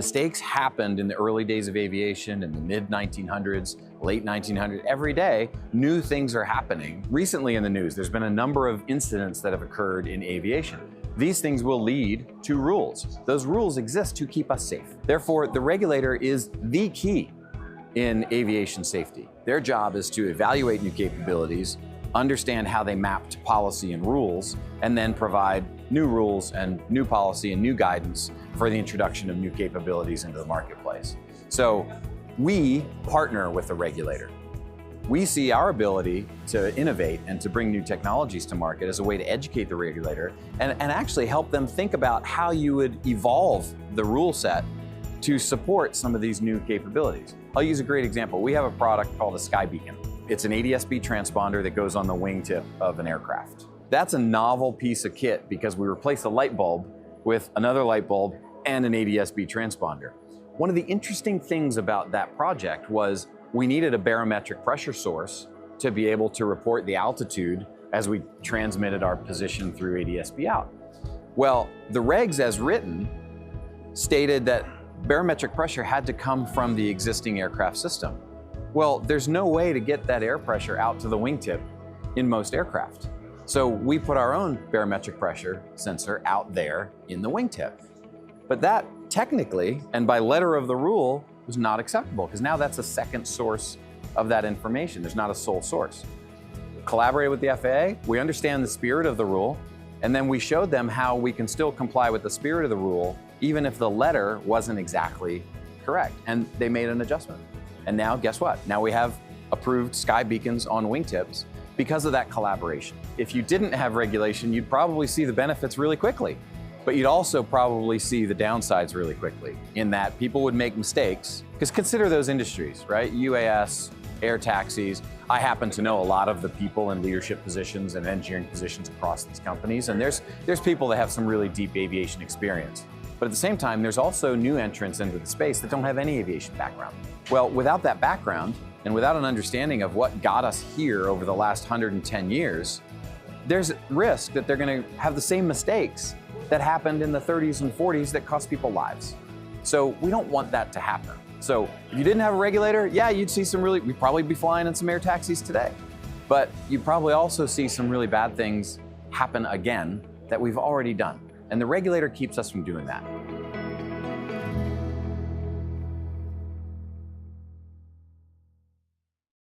Mistakes happened in the early days of aviation, in the mid-1900s, late 1900s. Every day, new things are happening. Recently in the news, there's been a number of incidents that have occurred in aviation. These things will lead to rules. Those rules exist to keep us safe. Therefore, the regulator is the key in aviation safety. Their job is to evaluate new capabilities, understand how they map to policy and rules, and then provide new rules and new policy and new guidance for the introduction of new capabilities into the marketplace. So we partner with the regulator. We see our ability to innovate and to bring new technologies to market as a way to educate the regulator and actually help them think about how you would evolve the rule set to support some of these new capabilities. I'll use a great example. We have a product called a SkyBeacon. It's an ADS-B transponder that goes on the wingtip of an aircraft. That's a novel piece of kit because we replace a light bulb with another light bulb and an ADS-B transponder. One of the interesting things about that project was we needed a barometric pressure source to be able to report the altitude as we transmitted our position through ADS-B out. Well, the regs as written stated that barometric pressure had to come from the existing aircraft system. Well, there's no way to get that air pressure out to the wingtip in most aircraft. So we put our own barometric pressure sensor out there in the wingtip. But that technically, and by letter of the rule, was not acceptable because now that's a second source of that information. There's not a sole source. Collaborated with the FAA, we understand the spirit of the rule, and then we showed them how we can still comply with the spirit of the rule even if the letter wasn't exactly correct. And they made an adjustment. And now, guess what? Now we have approved SkyBeacons on wingtips because of that collaboration. If you didn't have regulation, you'd probably see the benefits really quickly, but you'd also probably see the downsides really quickly in that people would make mistakes. Because consider those industries, right? UAS, air taxis. I happen to know a lot of the people in leadership positions and engineering positions across these companies, and there's people that have some really deep aviation experience. But at the same time, there's also new entrants into the space that don't have any aviation background. Well, without that background and without an understanding of what got us here over the last 110 years, there's risk that they're going to have the same mistakes that happened in the 30s and 40s that cost people lives. So we don't want that to happen. So if you didn't have a regulator, yeah, you'd see we'd probably be flying in some air taxis today. But you'd probably also see some really bad things happen again that we've already done. And the regulator keeps us from doing that.